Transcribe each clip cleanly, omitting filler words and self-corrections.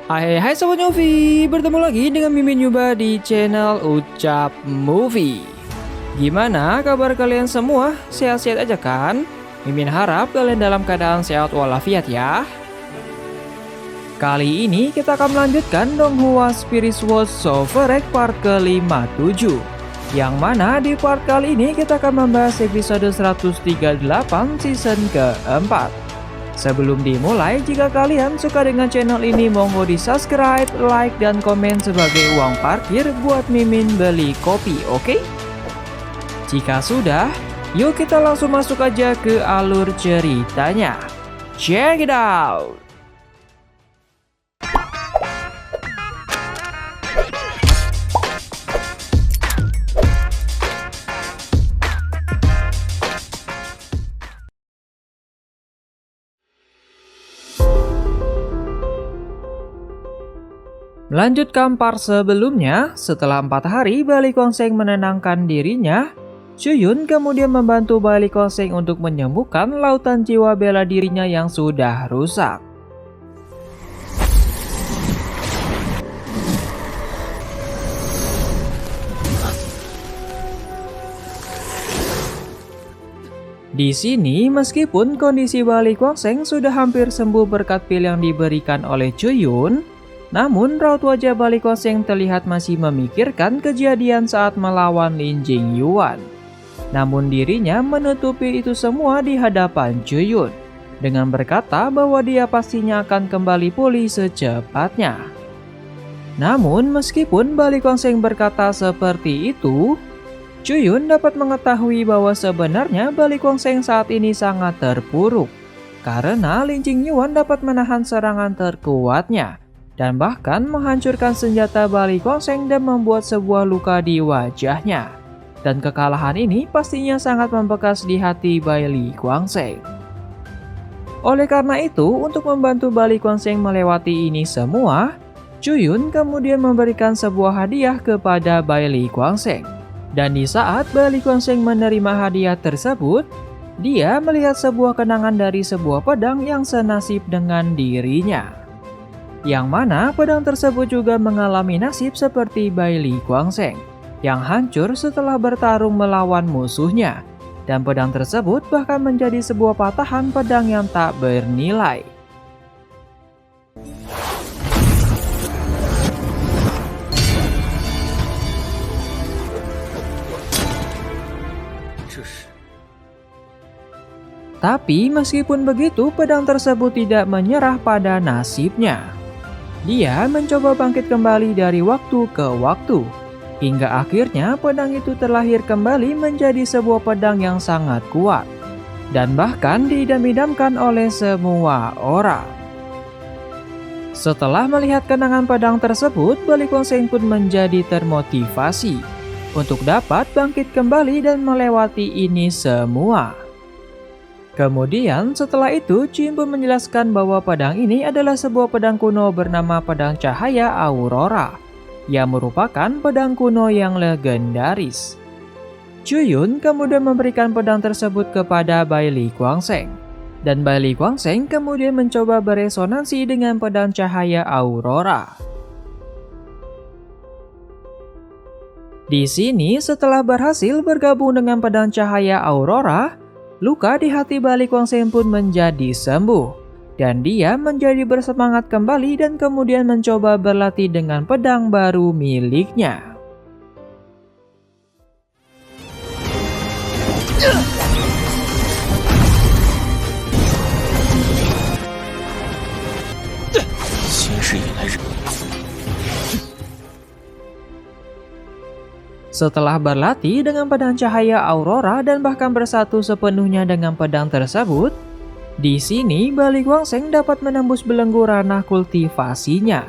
Hai Sobat Movie, bertemu lagi dengan Mimin Yuba di channel Ucap Movie. Gimana kabar kalian semua? Sehat-sehat aja kan? Mimin harap kalian dalam keadaan sehat walafiat ya. Kali ini kita akan melanjutkan Donghua Spirit World Sovereign part ke-57. Yang mana di part kali ini kita akan membahas episode 138 season keempat. Sebelum dimulai, jika kalian suka dengan channel ini, monggo di subscribe, like, dan komen sebagai uang parkir buat Mimin beli kopi, oke? Jika sudah, yuk kita langsung masuk aja ke alur ceritanya. Check it out! Melanjutkan part sebelumnya, setelah 4 hari Baili Kongseng menenangkan dirinya, Chuyun kemudian membantu Baili Kongseng untuk menyembuhkan lautan jiwa bela dirinya yang sudah rusak. Di sini, meskipun kondisi Baili Kongseng sudah hampir sembuh berkat pil yang diberikan oleh Chuyun, namun raut wajah Baili Kongseng terlihat masih memikirkan kejadian saat melawan Lin Jingyuan. Namun dirinya menutupi itu semua di hadapan Chuyun dengan berkata bahwa dia pastinya akan kembali pulih secepatnya. Namun meskipun Baili Kongseng berkata seperti itu, Chuyun dapat mengetahui bahwa sebenarnya Baili Kongseng saat ini sangat terpuruk karena Lin Jingyuan dapat menahan serangan terkuatnya dan bahkan menghancurkan senjata Baili Kongseng dan membuat sebuah luka di wajahnya. Dan kekalahan ini pastinya sangat membekas di hati Baili Kongseng. Oleh karena itu, untuk membantu Baili Kongseng melewati ini semua, Chuyun kemudian memberikan sebuah hadiah kepada Baili Kongseng. Dan di saat Baili Kongseng menerima hadiah tersebut, dia melihat sebuah kenangan dari sebuah pedang yang senasib dengan dirinya. Yang mana pedang tersebut juga mengalami nasib seperti Baili Kongseng yang hancur setelah bertarung melawan musuhnya, dan pedang tersebut bahkan menjadi sebuah patahan pedang yang tak bernilai. Tapi meskipun begitu, pedang tersebut tidak menyerah pada nasibnya. Dia mencoba bangkit kembali dari waktu ke waktu, hingga akhirnya pedang itu terlahir kembali menjadi sebuah pedang yang sangat kuat, dan bahkan diidam-idamkan oleh semua orang. Setelah melihat kenangan pedang tersebut, Baili Kongseng pun menjadi termotivasi untuk dapat bangkit kembali dan melewati ini semua. Kemudian setelah itu, Chuyun pun menjelaskan bahwa pedang ini adalah sebuah pedang kuno bernama Pedang Cahaya Aurora, yang merupakan pedang kuno yang legendaris. Chuyun kemudian memberikan pedang tersebut kepada Baili Kongseng, dan Baili Kongseng kemudian mencoba beresonansi dengan Pedang Cahaya Aurora. Di sini, setelah berhasil bergabung dengan Pedang Cahaya Aurora, luka di hati Baili Kongseng pun menjadi sembuh, dan dia menjadi bersemangat kembali dan kemudian mencoba berlatih dengan pedang baru miliknya. Setelah berlatih dengan pedang cahaya Aurora dan bahkan bersatu sepenuhnya dengan pedang tersebut, di sini Baili Kongseng dapat menembus belenggu ranah kultivasinya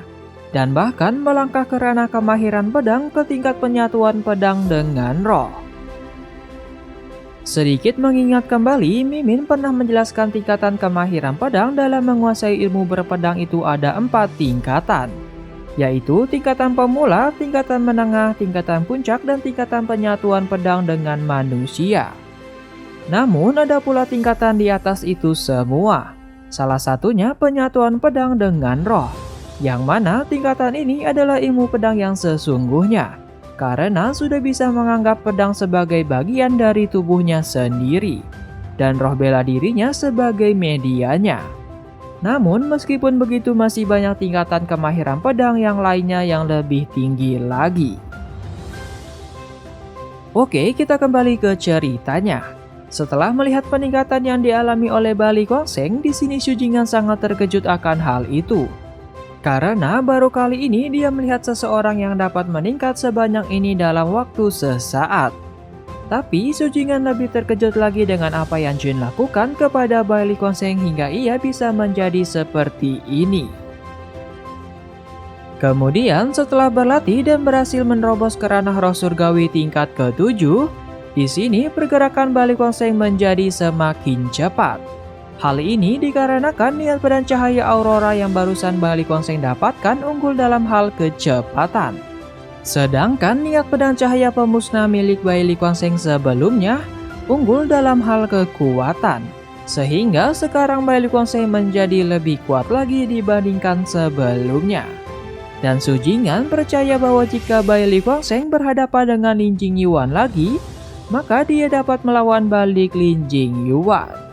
dan bahkan melangkah ke ranah kemahiran pedang ke tingkat penyatuan pedang dengan roh. Sedikit mengingat kembali, Mimin pernah menjelaskan tingkatan kemahiran pedang dalam menguasai ilmu berpedang itu ada 4 tingkatan, yaitu tingkatan pemula, tingkatan menengah, tingkatan puncak, dan tingkatan penyatuan pedang dengan manusia. Namun ada pula tingkatan di atas itu semua, salah satunya penyatuan pedang dengan roh. Yang mana tingkatan ini adalah ilmu pedang yang sesungguhnya, karena sudah bisa menganggap pedang sebagai bagian dari tubuhnya sendiri, dan roh bela dirinya sebagai medianya. Namun meskipun begitu masih banyak tingkatan kemahiran pedang yang lainnya yang lebih tinggi lagi. Oke, kita kembali ke ceritanya. Setelah melihat peningkatan yang dialami oleh Bali Kongseng, di sini Xu Jinghan sangat terkejut akan hal itu. Karena baru kali ini dia melihat seseorang yang dapat meningkat sebanyak ini dalam waktu sesaat. Tapi Xu Jinghan lebih terkejut lagi dengan apa yang Jun lakukan kepada Bali Kongseng hingga ia bisa menjadi seperti ini. Kemudian setelah berlatih dan berhasil menerobos ke ranah roh surgawi tingkat ke-7, di sini pergerakan Bali Kongseng menjadi semakin cepat. Hal ini dikarenakan niat pedang cahaya aurora yang barusan Bali Kongseng dapatkan unggul dalam hal kecepatan. Sedangkan niat pedang cahaya pemusnah milik Bali Kongseng sebelumnya unggul dalam hal kekuatan. Sehingga sekarang Bali Kongseng menjadi lebih kuat lagi dibandingkan sebelumnya. Dan Xu Jinghan percaya bahwa jika Bali Kongseng berhadapan dengan Lin Jingyuan lagi, maka dia dapat melawan balik Lin Jingyuan.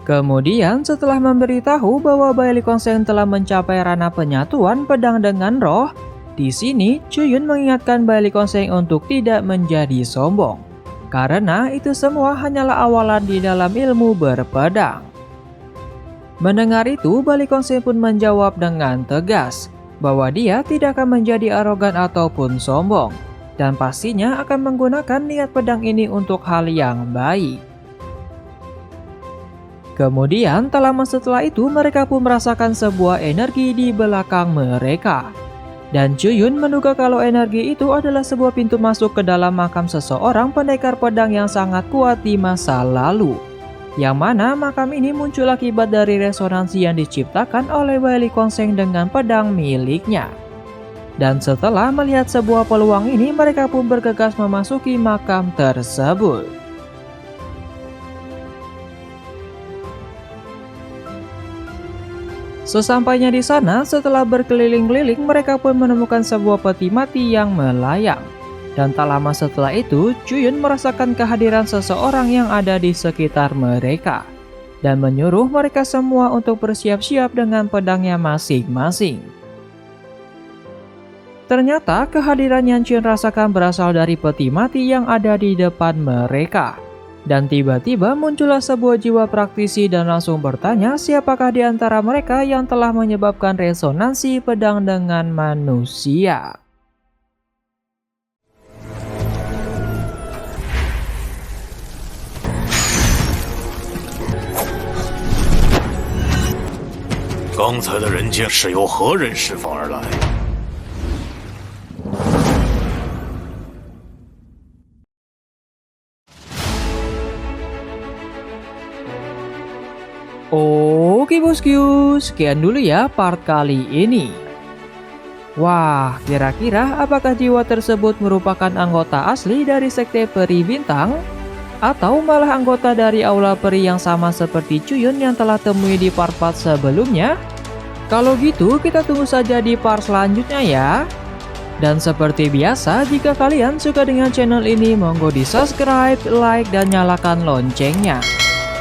Kemudian setelah memberitahu bahwa Bali Kongseng telah mencapai ranah penyatuan pedang dengan roh, di sini Chuyun mengingatkan Bali Kongseng untuk tidak menjadi sombong, karena itu semua hanyalah awalan di dalam ilmu berpedang. Mendengar itu, Bali Kongseng pun menjawab dengan tegas bahwa dia tidak akan menjadi arogan ataupun sombong, dan pastinya akan menggunakan niat pedang ini untuk hal yang baik. Kemudian tak lama setelah itu mereka pun merasakan sebuah energi di belakang mereka. Dan Chuyun menduga kalau energi itu adalah sebuah pintu masuk ke dalam makam seseorang pendekar pedang yang sangat kuat di masa lalu. Yang mana makam ini muncul akibat dari resonansi yang diciptakan oleh Bali Kongseng dengan pedang miliknya. Dan setelah melihat sebuah peluang ini, mereka pun bergegas memasuki makam tersebut. Sesampainya di sana, setelah berkeliling-keliling, mereka pun menemukan sebuah peti mati yang melayang. Dan tak lama setelah itu, Chuyun merasakan kehadiran seseorang yang ada di sekitar mereka. Dan menyuruh mereka semua untuk bersiap-siap dengan pedangnya masing-masing. Ternyata kehadiran yang Chuyun rasakan berasal dari peti mati yang ada di depan mereka. Dan tiba-tiba muncullah sebuah jiwa praktisi dan langsung bertanya siapakah di antara mereka yang telah menyebabkan resonansi pedang dengan manusia. Oke bosku, sekian dulu ya part kali ini. Wah, kira-kira apakah jiwa tersebut merupakan anggota asli dari Sekte Peri Bintang? Atau malah anggota dari Aula Peri yang sama seperti Chuyun yang telah temui di part-part sebelumnya? Kalau gitu kita tunggu saja di part selanjutnya ya. Dan seperti biasa, jika kalian suka dengan channel ini, monggo di subscribe, like, dan nyalakan loncengnya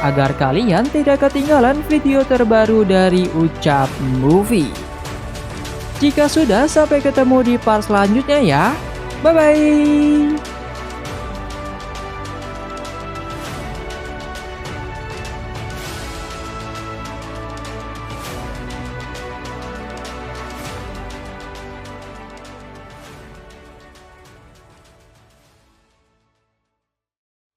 agar kalian tidak ketinggalan video terbaru dari Ucap Movie. Jika sudah, sampai ketemu di part selanjutnya ya. Bye-bye.